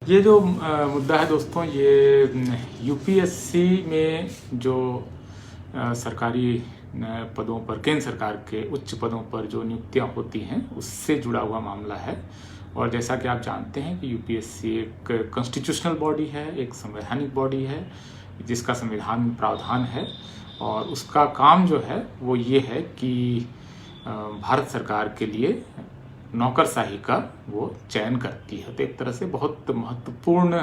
ये जो मुद्दा है दोस्तों, ये यूपीएससी में जो सरकारी पदों पर, केंद्र सरकार के उच्च पदों पर जो नियुक्तियां होती हैं उससे जुड़ा हुआ मामला है। और जैसा कि आप जानते हैं कि यूपीएससी एक कॉन्स्टिट्यूशनल बॉडी है, एक संवैधानिक बॉडी है जिसका संविधान में प्रावधान है, और उसका काम जो है वो ये है कि भारत सरकार के लिए नौकरशाही का वो चयन करती है। तो एक तरह से बहुत महत्वपूर्ण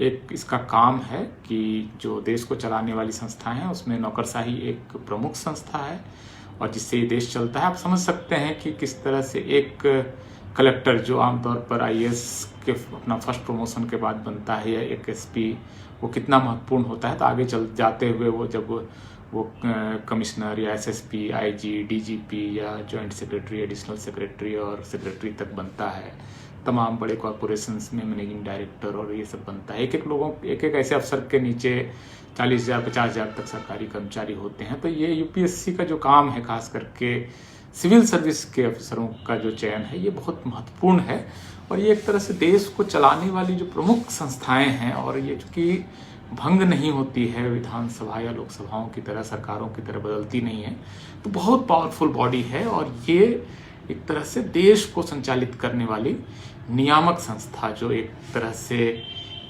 एक इसका काम है कि जो देश को चलाने वाली संस्थाएं हैं उसमें नौकरशाही एक प्रमुख संस्था है और जिससे ये देश चलता है। आप समझ सकते हैं कि किस तरह से एक कलेक्टर जो आमतौर पर आईएएस के अपना फर्स्ट प्रमोशन के बाद बनता है, या एक एसपी, वो कितना महत्वपूर्ण होता है। तो आगे चल जाते हुए वो जब वो कमिश्नर या एसएसपी, आईजी, डीजीपी या जॉइंट सेक्रेटरी, एडिशनल सेक्रेटरी और सेक्रेटरी तक बनता है, तमाम बड़े कॉरपोरेशंस में मैनेजिंग डायरेक्टर और ये सब बनता है। एक एक ऐसे अफसर के नीचे 40,000 50,000 तक सरकारी कर्मचारी होते हैं। तो ये यूपीएससी का जो काम है, खास करके सिविल सर्विस के अफसरों का जो चयन है, ये बहुत महत्वपूर्ण है। और ये एक तरह से देश को चलाने वाली जो प्रमुख संस्थाएं हैं, और ये चूँकि भंग नहीं होती है विधानसभा या लोकसभाओं की तरह, सरकारों की तरह बदलती नहीं है, तो बहुत पावरफुल बॉडी है। और ये एक तरह से देश को संचालित करने वाली नियामक संस्था, जो एक तरह से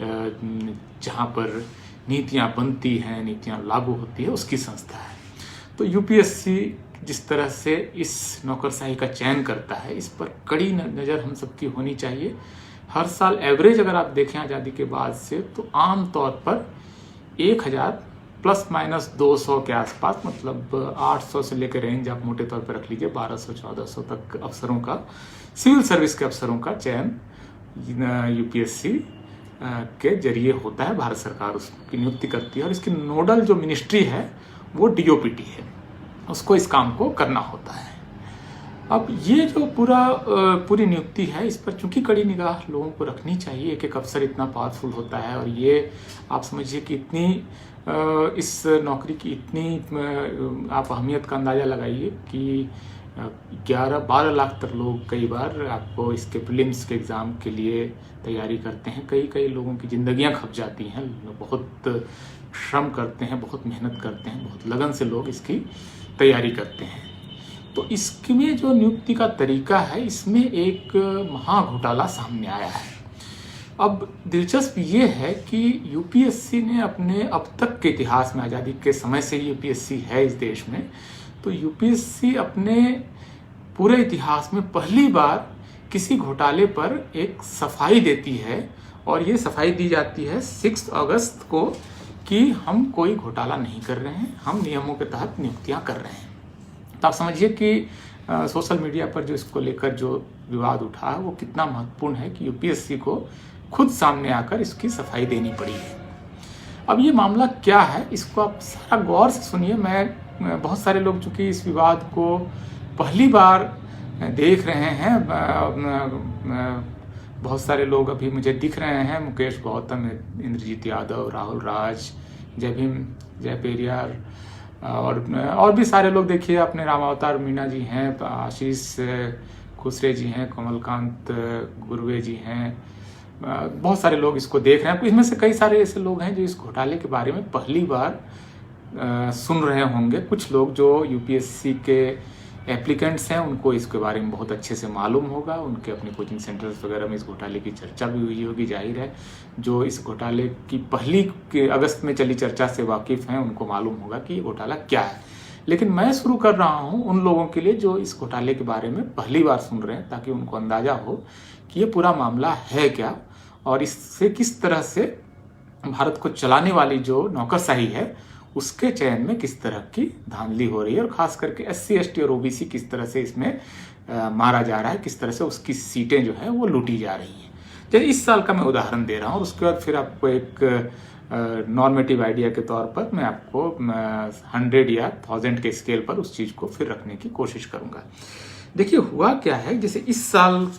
जहाँ पर नीतियाँ बनती हैं, नीतियाँ लागू होती है, उसकी संस्था है। तो यूपीएससी जिस तरह से इस नौकरशाही का चयन करता है, इस पर कड़ी नज़र हम सबकी होनी चाहिए। हर साल एवरेज अगर आप देखें आज़ादी के बाद से, तो आम तौर पर 1000 प्लस माइनस 200 के आसपास, मतलब 800 से लेकर रेंज आप मोटे तौर पर रख लीजिए 1200-1400 तक अफसरों का, सिविल सर्विस के अफसरों का चयन यूपीएससी के जरिए होता है। भारत सरकार उसकी नियुक्ति करती है और इसकी नोडल जो मिनिस्ट्री है वो डीओपीटी है, उसको इस काम को करना होता है। अब ये जो पूरी नियुक्ति है, इस पर चूंकि कड़ी निगाह लोगों को रखनी चाहिए। एक एक अफसर इतना पावरफुल होता है, और ये आप समझिए कि इतनी इस नौकरी की इतनी आप अहमियत का अंदाज़ा लगाइए कि 11-12 लाख तक लोग कई बार आपको इसके प्रीलिम्स के एग्ज़ाम के लिए तैयारी करते हैं। कई लोगों की ज़िंदगियां खप जाती हैं, बहुत श्रम करते हैं, बहुत मेहनत करते हैं, बहुत लगन से लोग इसकी तैयारी करते हैं। तो इसमें जो नियुक्ति का तरीका है, इसमें एक महा घोटाला सामने आया है। अब दिलचस्प ये है कि यूपीएससी ने अपने अब तक के इतिहास में, आज़ादी के समय से यूपीएससी है इस देश में, तो यूपीएससी अपने पूरे इतिहास में पहली बार किसी घोटाले पर एक सफाई देती है। और ये सफाई दी जाती है 6 अगस्त को कि हम कोई घोटाला नहीं कर रहे हैं, हम नियमों के तहत नियुक्तियां कर रहे हैं। तो आप समझिए कि सोशल मीडिया पर जो इसको लेकर जो विवाद उठा है वो कितना महत्वपूर्ण है कि यूपीएससी को खुद सामने आकर इसकी सफाई देनी पड़ी है। अब ये मामला क्या है, इसको आप सारा गौर से सुनिए। मैं बहुत सारे लोग चूँकि इस विवाद को पहली बार देख रहे हैं, बहुत सारे लोग अभी मुझे दिख रहे हैं, मुकेश गौतम, इंद्रजीत यादव, राहुल राज, जय भीम, जय पेरियार, और भी सारे लोग देखिए, अपने रामावतार मीणा जी हैं, आशीष खुसरे जी हैं, कमलकांत गुरवे जी हैं, बहुत सारे लोग इसको देख रहे हैं। इसमें से कई सारे ऐसे लोग हैं जो इस घोटाले के बारे में पहली बार सुन रहे होंगे। कुछ लोग जो यूपीएससी के एप्लीकेंट्स हैं, उनको इसके बारे में बहुत अच्छे से मालूम होगा, उनके अपने कोचिंग सेंटर्स वगैरह में इस घोटाले की चर्चा भी हुई होगी। जाहिर है जो इस घोटाले की पहली अगस्त में चली चर्चा से वाकिफ़ हैं, उनको मालूम होगा कि ये घोटाला क्या है। लेकिन मैं शुरू कर रहा हूँ उन लोगों के लिए जो इस घोटाले के बारे में पहली बार सुन रहे हैं, ताकि उनको अंदाज़ा हो कि ये पूरा मामला है क्या, और इससे किस तरह से भारत को चलाने वाली जो नौकरशाही है उसके चयन में किस तरह की धांधली हो रही है, और खास करके SC ST और OBC किस तरह से इसमें मारा जा रहा है, किस तरह से उसकी सीटें जो है वो लूटी जा रही हैं। जैसे इस साल का मैं उदाहरण दे रहा हूँ, और उसके बाद फिर आपको एक नॉर्मेटिव आइडिया के तौर पर मैं आपको 100 या 1000 के स्केल पर उस चीज़ को फिर रखने की कोशिश करूँगा। देखिए हुआ क्या है, जैसे इस साल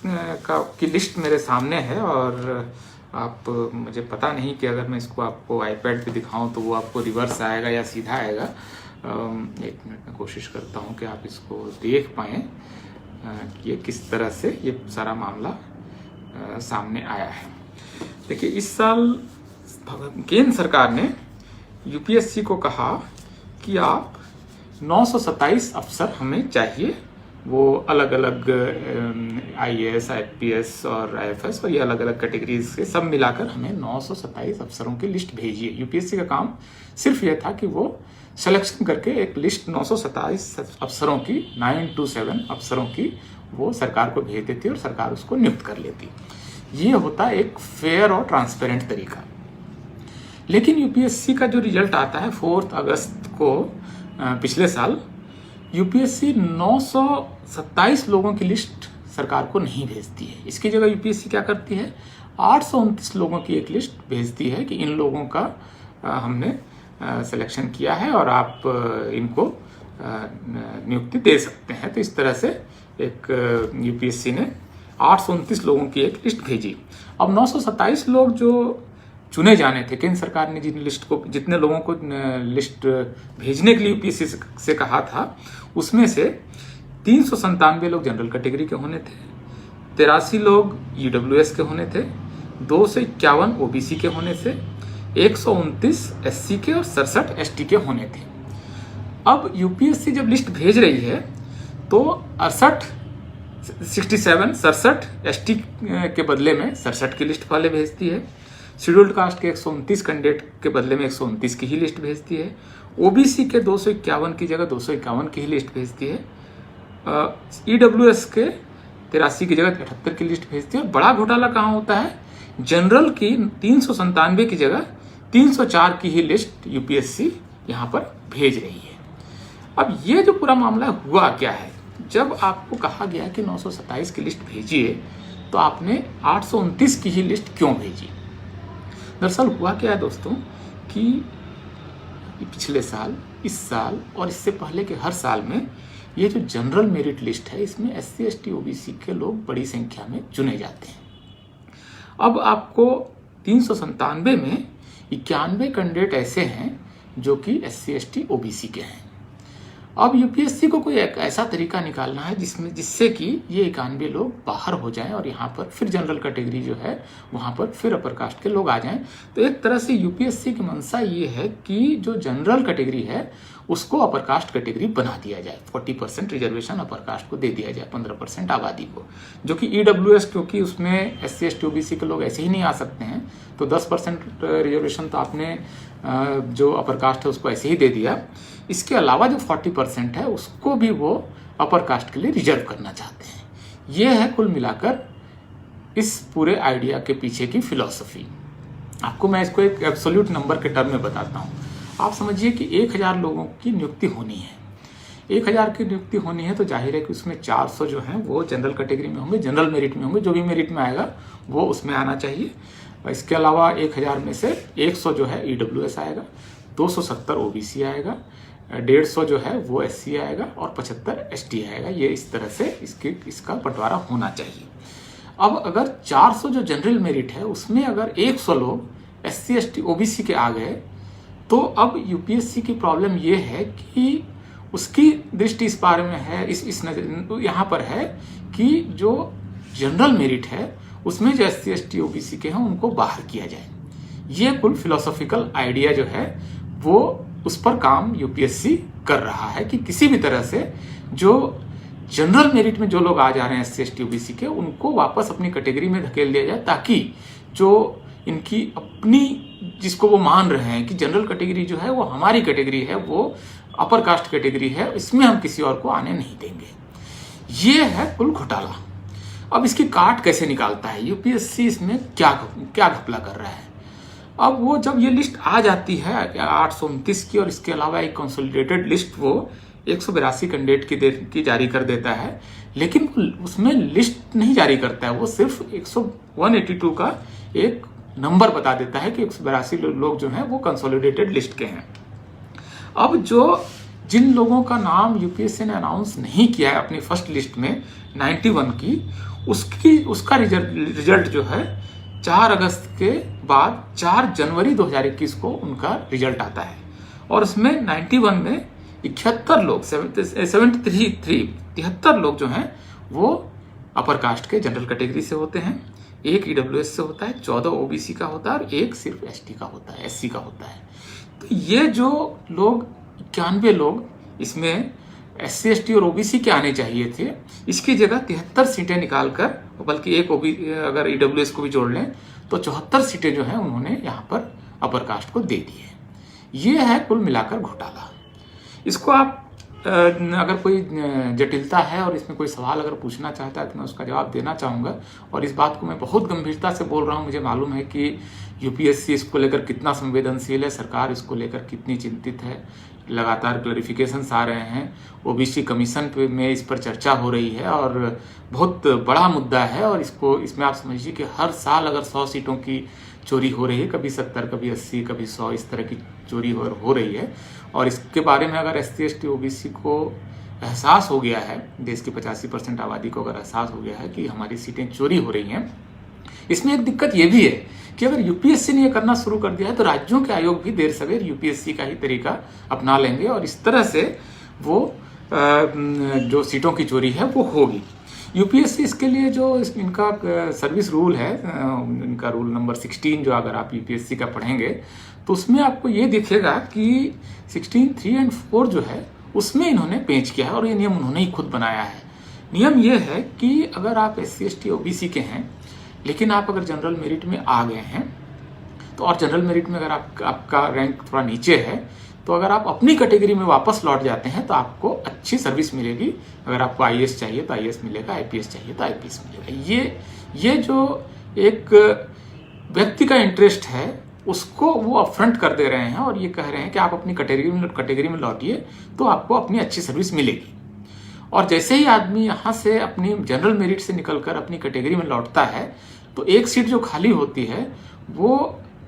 की लिस्ट मेरे सामने है, और आप, मुझे पता नहीं कि अगर मैं इसको आपको आईपैड पे दिखाऊं तो वो आपको रिवर्स आएगा या सीधा आएगा। एक मिनट में कोशिश करता हूं कि आप इसको देख पाएँ कि ये किस तरह से ये सारा मामला सामने आया है। देखिए, इस साल केंद्र सरकार ने यूपीएससी को कहा कि आप 927 अफसर हमें चाहिए, वो अलग अलग आईएएस, आईपीएस और आईएफएस और ये अलग अलग कैटेगरीज के सब मिलाकर हमें 927 अफसरों की लिस्ट भेजिए। यूपीएससी का काम सिर्फ ये था कि वो सिलेक्शन करके एक लिस्ट 927 अफसरों की, 927 अफसरों की वो सरकार को भेज देती और सरकार उसको नियुक्त कर लेती। ये होता एक फेयर और ट्रांसपेरेंट तरीका। लेकिन यूपीएससी का जो रिजल्ट आता है 4 अगस्त को पिछले साल, यूपीएससी 927 लोगों की लिस्ट सरकार को नहीं भेजती है। इसकी जगह यूपीएससी क्या करती है, 829 लोगों की एक लिस्ट भेजती है कि इन लोगों का हमने सिलेक्शन किया है और आप इनको नियुक्ति दे सकते हैं। तो इस तरह से एक यूपीएससी ने 829 लोगों की एक लिस्ट भेजी। अब 927 लोग जो चुने जाने थे, केंद्र सरकार ने जितने लोगों को लिस्ट भेजने के लिए यूपीएससी से कहा था, उसमें से 397 लोग जनरल कैटेगरी के होने थे, 83 लोग ईडब्ल्यूएस के होने थे, 251 ओबीसी के होने थे, 129 एससी के और 67 एसटी के होने थे। अब यूपीएससी जब लिस्ट भेज रही है तो 67 एसटी के बदले में 67 की लिस्ट पहले भेजती है, शेड्यूल्ड कास्ट के 129 कैंडिडेट के बदले में 129 की ही लिस्ट भेजती है, ओबीसी के 251 की जगह 251 की ही लिस्ट भेजती है, ईडब्ल्यूएस के 83 की जगह 78 की लिस्ट भेजती है। और बड़ा घोटाला कहाँ होता है, जनरल की 397 की जगह 304 की ही लिस्ट यूपीएससी यहाँ पर भेज रही है। अब ये जो पूरा मामला हुआ क्या है, जब आपको कहा गया कि 927 की लिस्ट भेजिए तो आपने 829 की ही लिस्ट क्यों भेजी? दरअसल हुआ क्या है दोस्तों कि पिछले साल, इस साल और इससे पहले के हर साल में ये जो जनरल मेरिट लिस्ट है, इसमें एससी एसटी ओबीसी के लोग बड़ी संख्या में चुने जाते हैं। अब आपको 397 में 91 कैंडिडेट ऐसे हैं जो कि एससी एसटी ओबीसी के हैं। अब यूपीएससी को कोई एक ऐसा तरीका निकालना है जिससे कि ये 91 लोग बाहर हो जाएं और यहाँ पर फिर जनरल कैटेगरी जो है वहाँ पर फिर अपर कास्ट के लोग आ जाएं। तो एक तरह से यूपीएससी की मंशा ये है कि जो जनरल कैटेगरी है उसको अपर कास्ट कैटेगरी बना दिया जाए, 40% रिजर्वेशन अपर कास्ट को दे दिया जाए, 15% आबादी को, जो कि ईडब्ल्यूएस, क्योंकि उसमें एससी एसटी ओबीसी के लोग ऐसे ही नहीं आ सकते हैं, तो 10% रिजर्वेशन तो आपने जो अपर कास्ट है उसको ऐसे ही दे दिया। इसके अलावा जो 40% है उसको भी वो अपर कास्ट के लिए रिजर्व करना चाहते हैं। ये है कुल मिलाकर इस पूरे आइडिया के पीछे की फिलॉसफी। आपको मैं इसको एक एब्सोल्यूट नंबर के टर्म में बताता हूँ। आप समझिए कि 1000 लोगों की नियुक्ति होनी है। 1000 की नियुक्ति होनी है तो जाहिर है कि उसमें 400 जो हैं वो जनरल कैटेगरी में होंगे, जनरल मेरिट में होंगे, जो भी मेरिट में आएगा वो उसमें आना चाहिए। इसके अलावा 1000 में से 100 जो है ईडब्ल्यूएस आएगा, 270 ओबीसी आएगा, 150 जो है वो एससी आएगा और 75 एसटी आएगा। ये इस तरह से इसका बंटवारा होना चाहिए। अब अगर 400 जो जनरल मेरिट है उसमें अगर 100 लोग एससी एसटी ओबीसी के आ गए तो अब यूपीएससी की प्रॉब्लम ये है कि उसकी दृष्टि इस बारे में है, इस नजर यहाँ पर है कि जो जनरल मेरिट है उसमें जो एससी एसटी ओबीसी के हैं उनको बाहर किया जाए। ये कुल फिलोसॉफिकल आइडिया जो है वो उस पर काम यूपीएससी कर रहा है कि किसी भी तरह से जो जनरल मेरिट में जो लोग आ जा रहे हैं एससी एसटी ओबीसी के, उनको वापस अपनी कैटेगरी में धकेल दिया जाए, ताकि जो इनकी अपनी जिसको वो मान रहे हैं कि जनरल कैटेगरी जो है वो हमारी कैटेगरी है, वो अपर कास्ट कैटेगरी है, इसमें हम किसी और को आने नहीं देंगे। ये है कुल घोटाला। अब इसकी काट कैसे निकालता है यूपीएससी, इसमें क्या घपला कर रहा है? अब वो जब ये लिस्ट आ जाती है 829 की और इसके अलावा एक कंसोलिडेटेड लिस्ट वो 182 कैंडिडेट की जारी कर देता है, लेकिन उसमें लिस्ट नहीं जारी करता है, वो सिर्फ 182 का एक नंबर बता देता है कि 182 लोग जो हैं वो कंसोलिडेटेड लिस्ट के हैं। अब जिन लोगों का नाम यूपीएससी ने अनाउंस नहीं किया है अपनी फर्स्ट लिस्ट में 91 की, उसका रिजल्ट जो है 4 अगस्त के बाद 4 जनवरी 2021 को उनका रिजल्ट आता है। और उसमें 91 में 71 लोग 73 लोग जो हैं वो अपर कास्ट के जनरल कैटेगरी से होते हैं, एक ईडब्ल्यूएस से होता है, 14 ओबीसी का होता है और एक सिर्फ एसटी का होता है, एससी का होता है। तो ये जो लोग 91 लोग इसमें एससी एसटी और ओबीसी के आने चाहिए थे, इसकी जगह 73 सीटें निकालकर, बल्कि एक अगर ईडब्ल्यूएस को भी जोड़ लें तो 74 सीटें जो है उन्होंने यहाँ पर अपर कास्ट को दे दी है। ये है कुल मिलाकर घोटाला। इसको आप अगर कोई जटिलता है और इसमें कोई सवाल अगर पूछना चाहता है तो मैं उसका जवाब देना चाहूँगा। और इस बात को मैं बहुत गंभीरता से बोल रहा हूँ। मुझे मालूम है कि यूपीएससी इसको लेकर कितना संवेदनशील है, सरकार इसको लेकर कितनी चिंतित है, लगातार क्लैरिफिकेशंस आ रहे हैं, ओबीसी कमीशन में इस पर चर्चा हो रही है और बहुत बड़ा मुद्दा है। और इसमें आप समझिए कि हर साल अगर 100 सीटों की चोरी हो रही है, कभी 70, कभी 80, कभी 100, इस तरह की चोरी हो रही है। और इसके बारे में अगर एससी एसटी ओबीसी को एहसास हो गया है, देश की 85% आबादी को अगर एहसास हो गया है कि हमारी सीटें चोरी हो रही हैं, इसमें एक दिक्कत ये भी है कि अगर यूपीएससी ने ये करना शुरू कर दिया है तो राज्यों के आयोग भी देर सवेर यूपीएससी का ही तरीका अपना लेंगे और इस तरह से वो जो सीटों की चोरी है वो होगी। यूपीएससी इसके लिए जो इनका सर्विस रूल है, इनका रूल नंबर 16 जो अगर आप यूपीएससी का पढ़ेंगे तो उसमें आपको ये दिखेगा कि 16(3) और 4 जो है उसमें इन्होंने पेश किया है और ये नियम उन्होंने ही खुद बनाया है। नियम ये है कि अगर आप एससी एसटी ओबीसी के हैं लेकिन आप अगर जनरल मेरिट में आ गए हैं तो, और जनरल मेरिट में अगर आपका रैंक थोड़ा नीचे है तो अगर आप अपनी कैटेगरी में वापस लौट जाते हैं तो आपको अच्छी सर्विस मिलेगी। अगर आपको आईएएस चाहिए तो आईएएस मिलेगा, आईपीएस चाहिए तो आईपीएस मिलेगा। ये जो एक व्यक्ति का इंटरेस्ट है उसको वो अपफ्रंट कर दे रहे हैं और ये कह रहे हैं कि आप अपनी कैटेगरी में लौटिए तो आपको अपनी अच्छी सर्विस मिलेगी। और जैसे ही आदमी यहाँ से अपनी जनरल मेरिट से निकलकर अपनी कैटेगरी में लौटता है तो एक सीट जो खाली होती है वो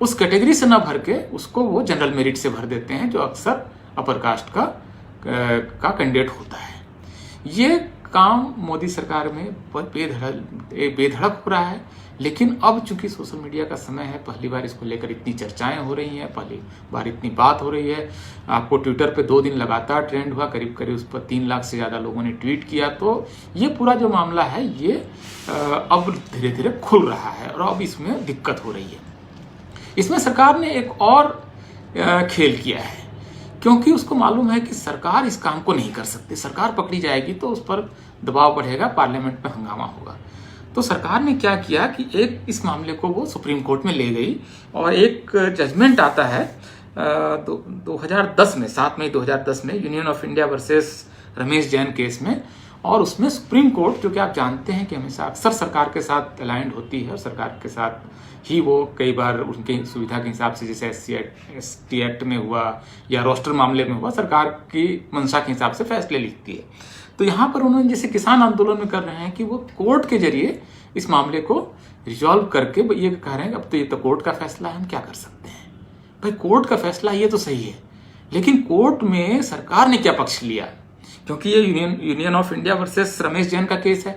उस कैटेगरी से ना भर के उसको वो जनरल मेरिट से भर देते हैं, जो अक्सर अपर कास्ट का कैंडिडेट होता है। ये काम मोदी सरकार में बेधड़क हो रहा है। लेकिन अब चूंकि सोशल मीडिया का समय है, पहली बार इसको लेकर इतनी चर्चाएं हो रही हैं, पहली बार इतनी बात हो रही है। आपको ट्विटर पे 2 दिन लगातार ट्रेंड हुआ, करीब करीब उस पर 3 लाख से ज़्यादा लोगों ने ट्वीट किया। तो ये पूरा जो मामला है ये अब धीरे धीरे खुल रहा है और अब इसमें दिक्कत हो रही है। इसमें सरकार ने एक और खेल किया है, क्योंकि उसको मालूम है कि सरकार इस काम को नहीं कर सकती। सरकार पकड़ी जाएगी तो उस पर दबाव बढ़ेगा, पार्लियामेंट में हंगामा होगा। तो सरकार ने क्या किया कि एक इस मामले को वो सुप्रीम कोर्ट में ले गई और एक जजमेंट आता है 2010 में, 7 मई 2010 में, union of India versus Ramesh Jain case में। और उसमें सुप्रीम कोर्ट, जो कि आप जानते हैं कि हमेशा अक्सर सरकार के साथ अलाइंड होती है और सरकार के साथ ही वो कई बार उनकी सुविधा के हिसाब से, जैसे SC/ST एक्ट में हुआ या रोस्टर मामले में हुआ, सरकार की मंशा के हिसाब से फैसले लिखती है। तो यहाँ पर उन्होंने जैसे किसान आंदोलन में कर रहे हैं कि वो कोर्ट के जरिए इस मामले को रिजॉल्व करके ये कह रहे हैं अब तो ये तो कोर्ट का फैसला है, हम क्या कर सकते हैं। भाई कोर्ट का फैसला ये तो सही है, लेकिन कोर्ट में सरकार ने क्या पक्ष लिया, क्योंकि ये union of India versus Ramesh Jain का केस है।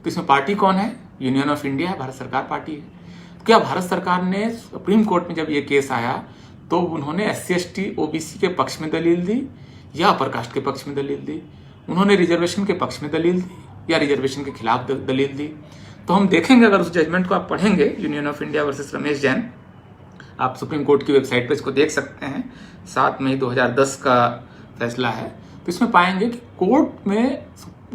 तो इसमें पार्टी कौन है? यूनियन ऑफ इंडिया है, भारत सरकार पार्टी है। तो क्या भारत सरकार ने सुप्रीम कोर्ट में जब ये केस आया तो उन्होंने SC/ST OBC के पक्ष में दलील दी या अपर कास्ट के पक्ष में दलील दी? उन्होंने रिजर्वेशन के पक्ष में दलील दी या रिजर्वेशन के खिलाफ दलील दी? तो हम देखेंगे, अगर उस जजमेंट को आप पढ़ेंगे, union of India versus Ramesh Jain, आप सुप्रीम कोर्ट की वेबसाइट पर इसको देख सकते हैं, 7 मई 2010 का फैसला है। तो इसमें पाएंगे कि कोर्ट में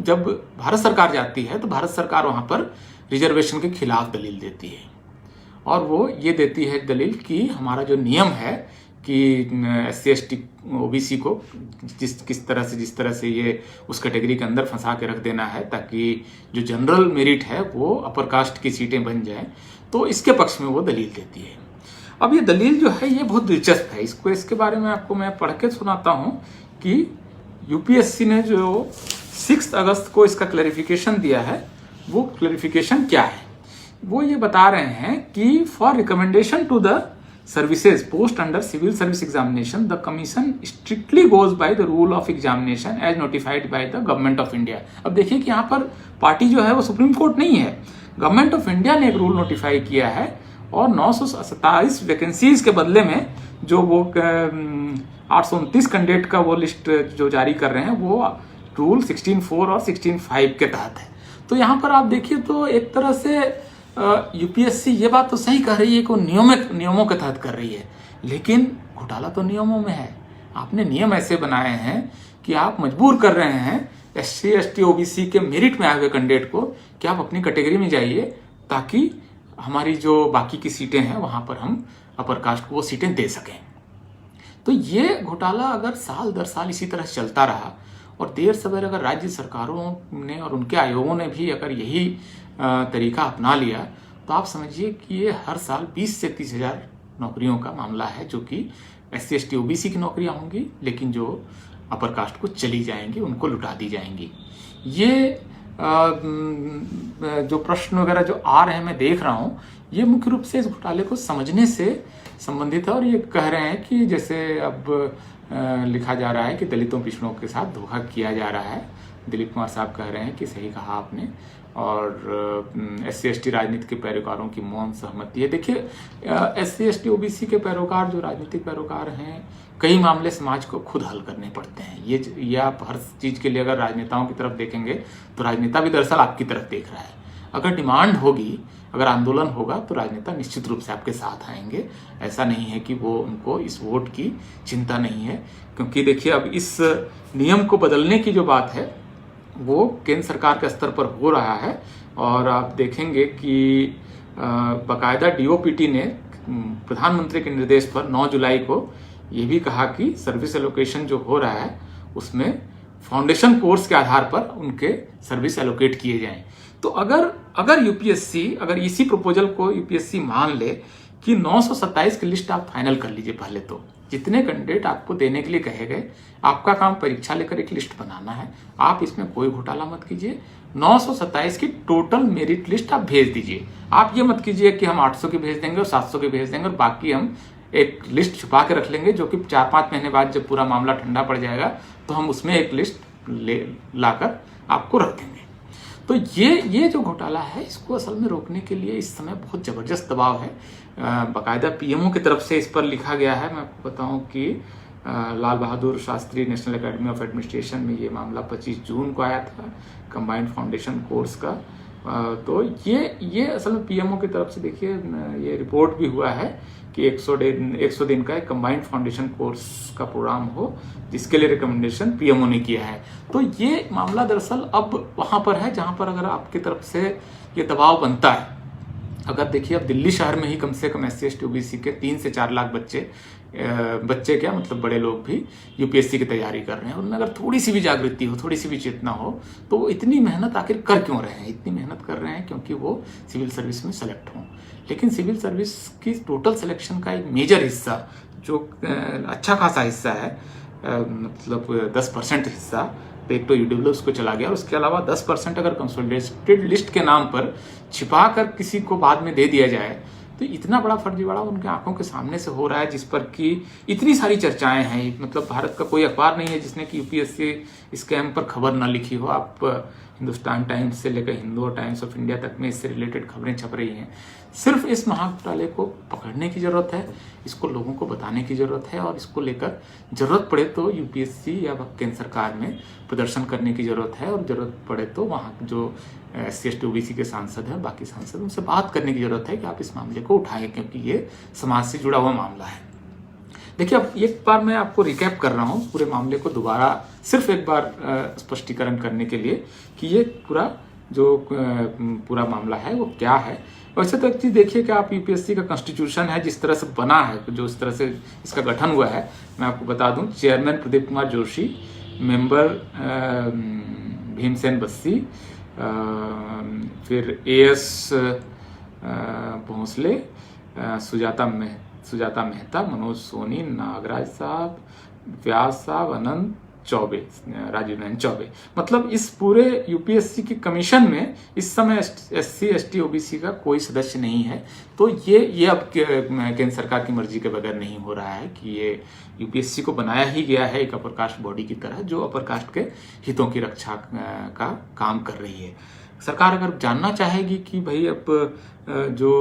जब भारत सरकार जाती है तो भारत सरकार वहां पर रिजर्वेशन के खिलाफ दलील देती है और वो ये देती है दलील कि हमारा जो नियम है कि SC/ST OBC को जिस तरह से ये उस कैटेगरी के अंदर फंसा के रख देना है ताकि जो जनरल मेरिट है वो अपर कास्ट की सीटें बन जाएं, तो इसके पक्ष में वो दलील देती है। अब ये दलील जो है ये बहुत दिलचस्प है। इसके बारे में आपको मैं पढ़ के सुनाता हूँ कि यूपीएससी ने जो 6 अगस्त को इसका क्लैरिफिकेशन दिया है, वो क्लैरिफिकेशन क्या है। वो ये बता रहे हैं कि for recommendation to the services post under civil service examination the commission strictly goes by the rule of examination as notified by the government of India. अब देखिए कि यहाँ पर पार्टी जो है वो सुप्रीम कोर्ट नहीं है, गवर्नमेंट ऑफ इंडिया ने एक रूल नोटिफाई किया है और 927 वैकेंसीज के बदले में जो वो 829 कैंडिडेट का वो लिस्ट जो जारी कर रहे हैं वो रूल 16(4) और 16(5) के तहत है। तो यहाँ पर आप देखिए तो एक तरह से यूपीएससी ये बात तो सही कह रही है कि वो नियमों के तहत कर रही है, लेकिन घोटाला तो नियमों में है। आपने नियम ऐसे बनाए हैं कि आप मजबूर कर रहे हैं SC ST OBC के मेरिट में आए हुए कैंडिडेट को कि आप अपनी कैटेगरी में जाइए, ताकि हमारी जो बाकी की सीटें हैं वहां पर हम अपर कास्ट को वो सीटें दे सकें। तो ये घोटाला अगर साल दर साल इसी तरह चलता रहा और देर सवेर अगर राज्य सरकारों ने और उनके आयोगों ने भी अगर यही तरीका अपना लिया, तो आप समझिए कि ये हर साल 20 से 30 हजार नौकरियों का मामला है, जो कि SC ST OBC की नौकरियां होंगी, लेकिन जो अपर कास्ट को चली जाएंगी, उनको लुटा दी जाएंगी। ये जो प्रश्न वगैरह जो आ रहे हैं मैं देख रहा हूँ, ये मुख्य रूप से इस घोटाले को समझने से संबंधित है। और ये कह रहे हैं कि जैसे अब लिखा जा रहा है कि दलितों पिछड़ों के साथ धोखा किया जा रहा है। दिलीप कुमार साहब कह रहे हैं कि सही कहा आपने, और SC ST राजनीति के पैरोकारों की मौन सहमति है। देखिए, SC ST OBC के पैरोकार जो राजनीतिक पैरोकार हैं, कई मामले समाज को खुद हल करने पड़ते हैं। ये आप हर चीज के लिए अगर राजनेताओं की तरफ देखेंगे तो राजनेता भी दरअसल आपकी तरफ देख रहा है। अगर डिमांड होगी, अगर आंदोलन होगा, तो राजनेता निश्चित रूप से आपके साथ आएंगे। ऐसा नहीं है कि वो उनको इस वोट की चिंता नहीं है, क्योंकि देखिए अब इस नियम को बदलने की जो बात है वो केंद्र सरकार के स्तर पर हो रहा है। और आप देखेंगे कि बाकायदा DOPT ने प्रधानमंत्री के निर्देश पर 9 जुलाई को ये भी कहा कि सर्विस एलोकेशन जो हो रहा है उसमें फाउंडेशन कोर्स के आधार पर उनके सर्विस एलोकेट किए जाएं। तो अगर यूपीएससी अगर इसी प्रपोजल को यूपीएससी मान ले कि 927 की लिस्ट आप फाइनल कर लीजिए, पहले तो जितने कैंडिडेट आपको देने के लिए कहे गए, आपका काम परीक्षा लेकर एक लिस्ट बनाना है। आप इसमें कोई घोटाला मत कीजिए। 927 की टोटल मेरिट लिस्ट आप भेज दीजिए। आप ये मत कीजिए कि हम 800 की भेज देंगे और 700 की भेज देंगे और बाकी हम एक लिस्ट छुपा के रख लेंगे, जो कि 4-5 महीने बाद जब पूरा मामला ठंडा पड़ जाएगा तो हम उसमें एक लिस्ट लाकर आपको रख देंगे। तो ये जो घोटाला है, इसको असल में रोकने के लिए इस समय बहुत जबरदस्त दबाव है। बाकायदा पीएमओ की तरफ से इस पर लिखा गया है। मैं आपको बताऊं कि Lal Bahadur Shastri national academy of administration में ये मामला 25 जून को आया था, कंबाइंड फाउंडेशन कोर्स का। तो ये असल में पीएमओ की तरफ से देखिए ये रिपोर्ट भी हुआ है कि 100 दिन का एक कंबाइंड फाउंडेशन कोर्स का प्रोग्राम हो, जिसके लिए रिकमेंडेशन पीएमओ ने किया है। तो ये मामला दरअसल अब वहां पर है जहां पर अगर आपकी तरफ से ये दबाव बनता है। अगर देखिए अब दिल्ली शहर में ही कम से कम SC ST OBC के 3 से 4 लाख बच्चे क्या मतलब बड़े लोग भी यूपीएससी की तैयारी कर रहे हैं। उनमें अगर थोड़ी सी भी जागृति हो, थोड़ी सी भी चेतना हो, तो वो इतनी मेहनत आखिर कर क्यों रहे हैं? इतनी मेहनत कर रहे हैं क्योंकि वो सिविल सर्विस में सेलेक्ट हों। लेकिन सिविल सर्विस की टोटल सिलेक्शन का एक मेजर हिस्सा, जो अच्छा खासा हिस्सा है, मतलब 10% हिस्सा, तो एक तो ईडब्ल्यूएस को चला गया और उसके अलावा 10% अगर कंसोलिडेटेड लिस्ट के नाम पर छिपा कर किसी को बाद में दे दिया जाए, तो इतना बड़ा फर्जीवाड़ा उनके आंखों के सामने से हो रहा है, जिस पर कि इतनी सारी चर्चाएं हैं। मतलब भारत का कोई अखबार नहीं है जिसने कि यूपीएससी स्कैम पर खबर ना लिखी हो। आप हिंदुस्तान टाइम्स से लेकर हिंदू और टाइम्स ऑफ इंडिया तक में इससे रिलेटेड खबरें छप रही हैं। सिर्फ इस महाघोटाले को पकड़ने की जरूरत है, इसको लोगों को बताने की जरूरत है, और इसको लेकर जरूरत पड़े तो यूपीएससी या केंद्र सरकार में प्रदर्शन करने की जरूरत है, और जरूरत पड़े तो वहाँ जो SC ST OBC के सांसद हैं, बाकी सांसद, उनसे बात करने की जरूरत है कि आप इस मामले को उठाएं, क्योंकि ये समाज से जुड़ा हुआ मामला है। देखिए, अब एक बार मैं आपको रिकैप कर रहा हूँ पूरे मामले को दोबारा, सिर्फ एक बार स्पष्टीकरण करने के लिए कि ये पूरा मामला है वो क्या है। वैसे तो एक चीज देखिए कि आप यूपीएससी का कॉन्स्टिट्यूशन है, जिस तरह से बना है, जो इस तरह से इसका गठन हुआ है, मैं आपको बता दूं। चेयरमैन प्रदीप कुमार जोशी, मेंबर भीमसेन बस्सी, फिर AS भोंसले, सुजाता मेहता, मनोज सोनी, नागराज साहब, व्यास साहब, अनंत चौबे, राजीव नयन चौबे। मतलब इस पूरे यूपीएससी की कमीशन में इस समय SC ST OBC का कोई सदस्य नहीं है। तो ये अब केंद्र सरकार की मर्जी के बगैर नहीं हो रहा है कि ये यूपीएससी को बनाया ही गया है एक अपर कास्ट बॉडी की तरह, जो अपर कास्ट के हितों की रक्षा का काम कर रही है। सरकार अगर जानना चाहेगी कि भाई अब जो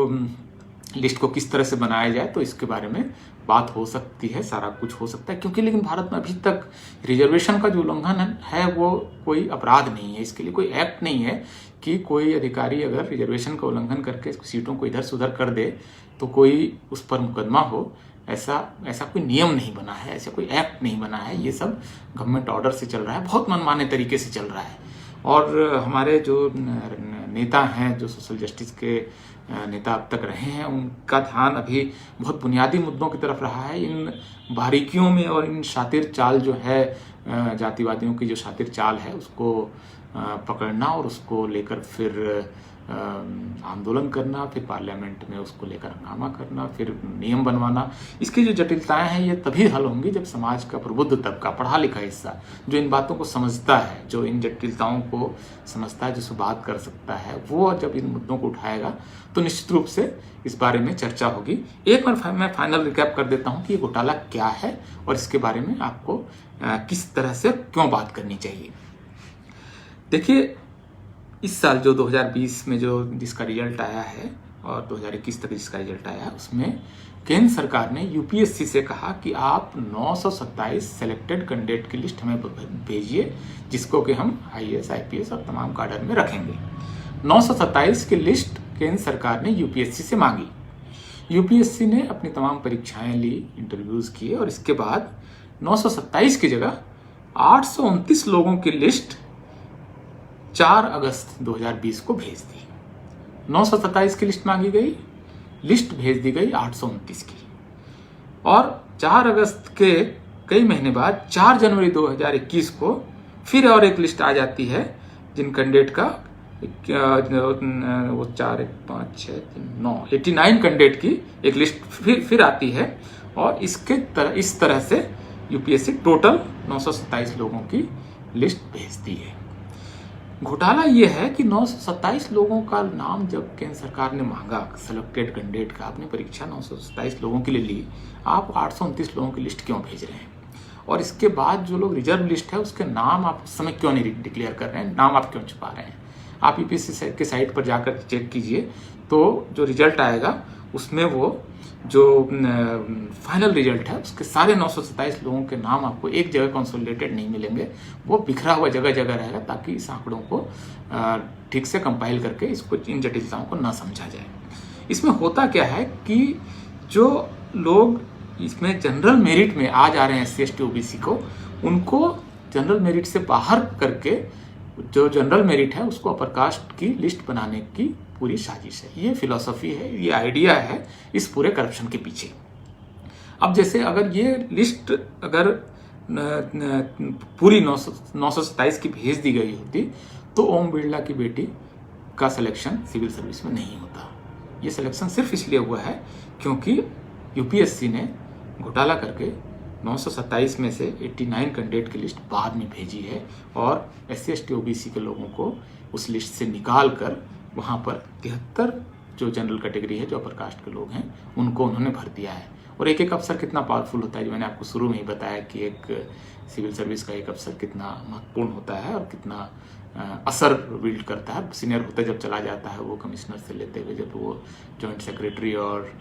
लिस्ट को किस तरह से बनाया जाए, तो इसके बारे में बात हो सकती है, सारा कुछ हो सकता है, क्योंकि लेकिन भारत में अभी तक रिजर्वेशन का जो उल्लंघन है वो कोई अपराध नहीं है। इसके लिए कोई एक्ट नहीं है कि कोई अधिकारी अगर रिजर्वेशन का उल्लंघन करके सीटों को इधर से उधर कर दे तो कोई उस पर मुकदमा हो, ऐसा कोई नियम नहीं बना है, ऐसा कोई एक्ट नहीं बना है। ये सब गवर्नमेंट ऑर्डर से चल रहा है, बहुत मनमाने तरीके से चल रहा है। और हमारे जो नेता हैं, जो सोशल जस्टिस के नेता अब तक रहे हैं, उनका ध्यान अभी बहुत बुनियादी मुद्दों की तरफ रहा है। इन बारीकियों में और इन शातिर चाल जो है, जातिवादियों की जो शातिर चाल है, उसको पकड़ना और उसको लेकर फिर आंदोलन करना, फिर पार्लियामेंट में उसको लेकर हंगामा करना, फिर नियम बनवाना। इसकी जो जटिलताएं हैं ये तभी हल होंगी जब समाज का प्रबुद्ध तबका, पढ़ा लिखा हिस्सा, जो इन बातों को समझता है, जो इन जटिलताओं को समझता है, जिससे बात कर सकता है, वो जब इन मुद्दों को उठाएगा तो निश्चित रूप से इस बारे में चर्चा होगी। एक बार मैं फाइनल रिकैप कर देता हूँ कि ये घोटाला क्या है और इसके बारे में आपको किस तरह से क्यों बात करनी चाहिए। देखिए, इस साल जो 2020 में जिसका रिजल्ट आया है और 2021 तक जिसका रिजल्ट आया है, उसमें केंद्र सरकार ने यूपीएससी से कहा कि आप 927 सेलेक्टेड कैंडिडेट की लिस्ट हमें भेजिए, जिसको कि हम आईएएस, आईपीएस और तमाम काडर में रखेंगे। 927 की लिस्ट केंद्र सरकार ने यूपीएससी से मांगी। यूपीएससी ने अपनी तमाम परीक्षाएं ली, इंटरव्यूज किए और इसके बाद 927 की जगह 829 लोगों की लिस्ट 4 अगस्त 2020 को भेज दी। 927 की लिस्ट मांगी गई, लिस्ट भेज दी गई 829 की। और 4 अगस्त के कई महीने बाद 4 जनवरी 2021 को फिर और एक लिस्ट आ जाती है, जिन कैंडिडेट का वो 4, 1, 5, 6, 3, 9, 89 कैंडिडेट की एक लिस्ट फिर आती है। और इस तरह से यूपीएससी टोटल 927 लोगों की लिस्ट भेजती है। घोटाला ये है कि 927 लोगों का नाम जब केंद्र सरकार ने मांगा, सेलेक्टेड कैंडिडेट का, आपने परीक्षा 927 लोगों के लिए ली, आप 829 लोगों की लिस्ट क्यों भेज रहे हैं? और इसके बाद जो लोग रिजर्व लिस्ट है उसके नाम आप उस समय क्यों नहीं डिक्लेयर कर रहे हैं? नाम आप क्यों छुपा रहे हैं? आप यूपीएससी के साइट पर जाकर चेक कीजिए, तो जो रिजल्ट आएगा उसमें वो जो फाइनल रिजल्ट है उसके सारे 927 लोगों के नाम आपको एक जगह कंसोलिडेटेड नहीं मिलेंगे, वो बिखरा हुआ जगह जगह रहेगा, ताकि इस आंकड़ों को ठीक से कंपाइल करके इसको, इन जटिलताओं को ना समझा जाए। इसमें होता क्या है कि जो लोग इसमें जनरल मेरिट में आ जा रहे हैं, SC, ST, OBC को, उनको जनरल मेरिट से बाहर करके जो जनरल मेरिट है उसको अपर कास्ट की लिस्ट बनाने की पूरी साजिश है। ये फिलॉसफी है, ये आइडिया है इस पूरे करप्शन के पीछे। अब जैसे अगर ये लिस्ट अगर पूरी 927 की भेज दी गई होती तो ओम बिरला की बेटी का सिलेक्शन सिविल सर्विस में नहीं होता। ये सिलेक्शन सिर्फ इसलिए हुआ है क्योंकि यूपीएससी ने घोटाला करके 927 में से 89 कैंडिडेट की लिस्ट बाद में भेजी है और SC, ST, OBC के लोगों को उस लिस्ट से निकाल कर वहाँ पर 73 जो जनरल कैटेगरी है, जो अपर कास्ट के लोग हैं, उनको उन्होंने भर दिया है। और एक एक अफसर कितना पावरफुल होता है, जो मैंने आपको शुरू में ही बताया कि एक सिविल सर्विस का एक अफसर कितना महत्वपूर्ण होता है और कितना असर बिल्ड करता है। सीनियर होता जब चला जाता है वो कमिश्नर से लेते हुए, जब वो जॉइंट सेक्रेटरी और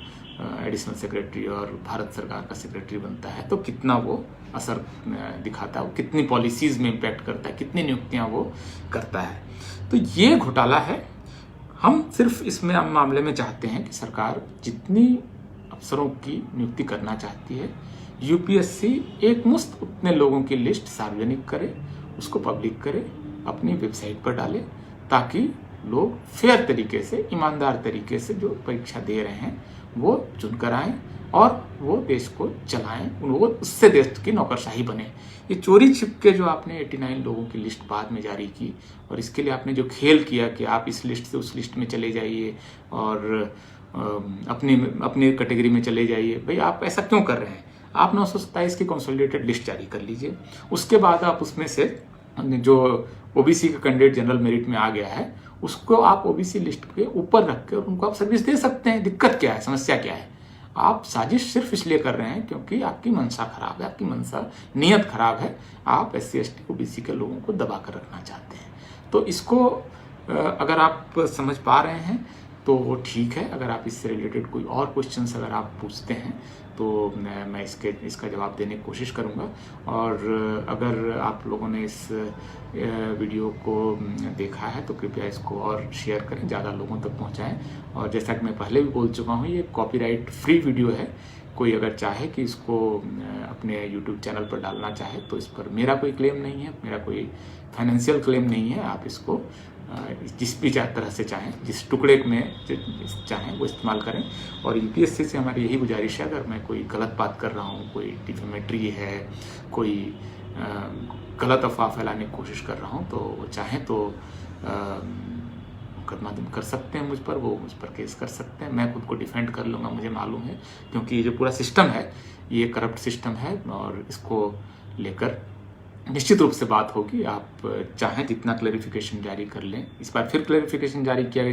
एडिशनल सेक्रेटरी और भारत सरकार का सेक्रेटरी बनता है, तो कितना वो असर दिखाता है, वो कितनी पॉलिसीज़ में इम्पैक्ट करता है, कितनी नियुक्तियाँ वो करता है। तो ये घोटाला है। हम सिर्फ इसमें मामले में चाहते हैं कि सरकार जितनी अफसरों की नियुक्ति करना चाहती है, यूपीएससी एक मुश्त उतने लोगों की लिस्ट सार्वजनिक करे, उसको पब्लिक करे, अपनी वेबसाइट पर डाले, ताकि लोग फेयर तरीके से, ईमानदार तरीके से जो परीक्षा दे रहे हैं वो चुनकर आएँ और वो देश को चलाएं, वो उससे देश की नौकरशाही बने। ये चोरी छिप के जो आपने 89 लोगों की लिस्ट बाद में जारी की और इसके लिए आपने जो खेल किया कि आप इस लिस्ट से उस लिस्ट में चले जाइए और अपनी कैटेगरी में चले जाइए, भाई आप ऐसा क्यों कर रहे हैं? आप 927 की कंसोलिडेटेड लिस्ट जारी कर लीजिए, उसके बाद आप उसमें से जो ओबीसी का कैंडिडेट जनरल मेरिट में आ गया है उसको आप ओबीसी लिस्ट के ऊपर रख के और उनको आप सर्विस दे सकते हैं। दिक्कत क्या है, समस्या क्या है? आप साजिश सिर्फ इसलिए कर रहे हैं क्योंकि आपकी मंशा खराब है, आपकी मंशा नीयत खराब है। आप SC, ST, OBC के लोगों को दबा कर रखना चाहते हैं। तो इसको अगर आप समझ पा रहे हैं तो वो ठीक है। अगर आप इससे रिलेटेड कोई और क्वेश्चंस अगर आप पूछते हैं तो मैं इसका जवाब देने की कोशिश करूँगा। और अगर आप लोगों ने इस वीडियो को देखा है तो कृपया इसको और शेयर करें, ज़्यादा लोगों तक पहुँचाएँ। और जैसा कि मैं पहले भी बोल चुका हूँ, ये कॉपीराइट फ्री वीडियो है। कोई अगर चाहे कि इसको अपने यूट्यूब चैनल पर डालना चाहे तो इस पर मेरा कोई क्लेम नहीं है, मेरा कोई फाइनेंशियल क्लेम नहीं है। आप इसको जिस भी तरह से चाहें, जिस टुकड़े में चाहें वो इस्तेमाल करें। और यूपीएससी से हमारी यही गुजारिश है, अगर मैं कोई गलत बात कर रहा हूँ, कोई डिफेमेटरी है, कोई गलत अफवाह फैलाने की कोशिश कर रहा हूँ, तो वो चाहें तो मुकदमा कर सकते हैं मुझ पर, वो मुझ पर केस कर सकते हैं। मैं खुद को डिफेंड कर लूँगा, मुझे मालूम है, क्योंकि ये जो पूरा सिस्टम है ये करप्ट सिस्टम है और इसको लेकर निश्चित रूप से बात होगी। आप चाहें जितना क्लैरिफिकेशन जारी कर लें। इस बार फिर क्लैरिफिकेशन जारी किया गया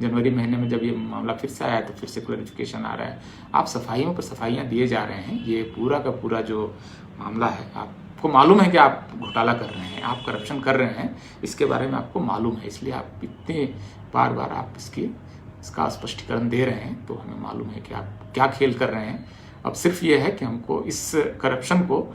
जनवरी महीने में, जब ये मामला फिर से आया तो फिर से क्लैरिफिकेशन आ रहा है। आप सफाइयों पर सफाइयाँ दिए जा रहे हैं। ये पूरा का पूरा जो मामला है, आपको मालूम है कि आप घोटाला कर रहे हैं, आप करप्शन कर रहे हैं, इसके बारे में आपको मालूम है, इसलिए आप इतने बार आप इसका स्पष्टीकरण दे रहे हैं। तो हमें मालूम है कि आप क्या खेल कर रहे हैं। अब सिर्फ ये है कि हमको इस करप्शन को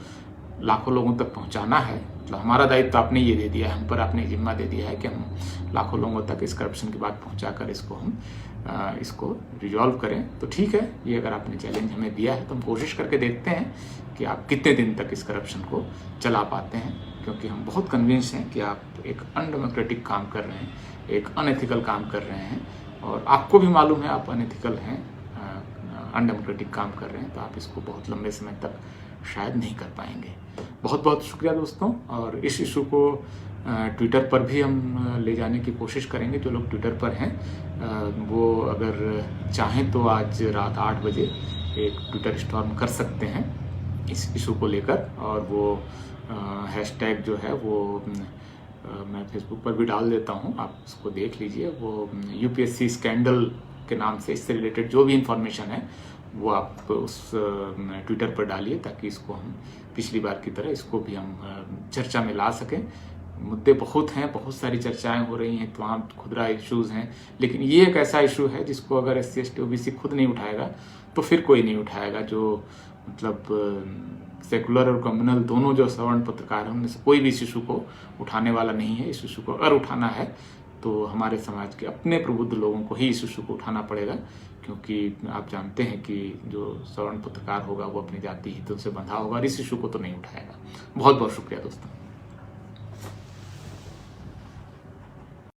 लाखों लोगों तक पहुंचाना है। मतलब हमारा दायित्व आपने ये दे दिया है, हम पर आपने जिम्मा दे दिया है कि हम लाखों लोगों तक इस करप्शन की बात पहुंचाकर इसको रिजॉल्व करें। तो ठीक है, ये अगर आपने चैलेंज हमें दिया है तो हम कोशिश करके देखते हैं कि आप कितने दिन तक इस करप्शन को चला पाते हैं, क्योंकि हम बहुत कन्विंस हैं कि आप एक अनडेमोक्रेटिक काम कर रहे हैं, एक अनएथिकल काम कर रहे हैं, और आपको भी मालूम है आप अनएथिकल हैं, अनडेमोक्रेटिक काम कर रहे हैं। तो आप इसको बहुत लंबे समय तक शायद नहीं कर पाएंगे। बहुत बहुत शुक्रिया दोस्तों। और इस इशू को ट्विटर पर भी हम ले जाने की कोशिश करेंगे। जो लोग ट्विटर पर हैं वो अगर चाहें तो आज रात 8 बजे एक ट्विटर स्टॉर्म कर सकते हैं इस इशू को लेकर। और वो हैशटैग जो है वो मैं फेसबुक पर भी डाल देता हूँ, आप उसको देख लीजिए। वो यूपीएससी स्कैंडल के नाम से इससे रिलेटेड जो भी इंफॉर्मेशन है वो आप उस ट्विटर पर डालिए, ताकि इसको हम पिछली बार की तरह इसको भी हम चर्चा में ला सकें। मुद्दे बहुत हैं, बहुत सारी चर्चाएं हो रही हैं, तमाम खुदरा इश्यूज़ हैं, लेकिन ये एक ऐसा इशू है जिसको अगर SC ST OBC खुद नहीं उठाएगा तो फिर कोई नहीं उठाएगा। जो मतलब सेकुलर और कम्युनल दोनों जो सवर्ण पत्रकार हैं उनमें से कोई भी इस इशू को उठाने वाला नहीं है। इस इशू को अगर उठाना है तो हमारे समाज के अपने प्रबुद्ध लोगों को ही इस इशू को उठाना पड़ेगा, क्योंकि आप जानते हैं कि जो सवर्ण पत्रकार होगा वो अपनी जाति हितों से बंधा होगा और इस इशू को तो नहीं उठाएगा। बहुत बहुत शुक्रिया दोस्तों।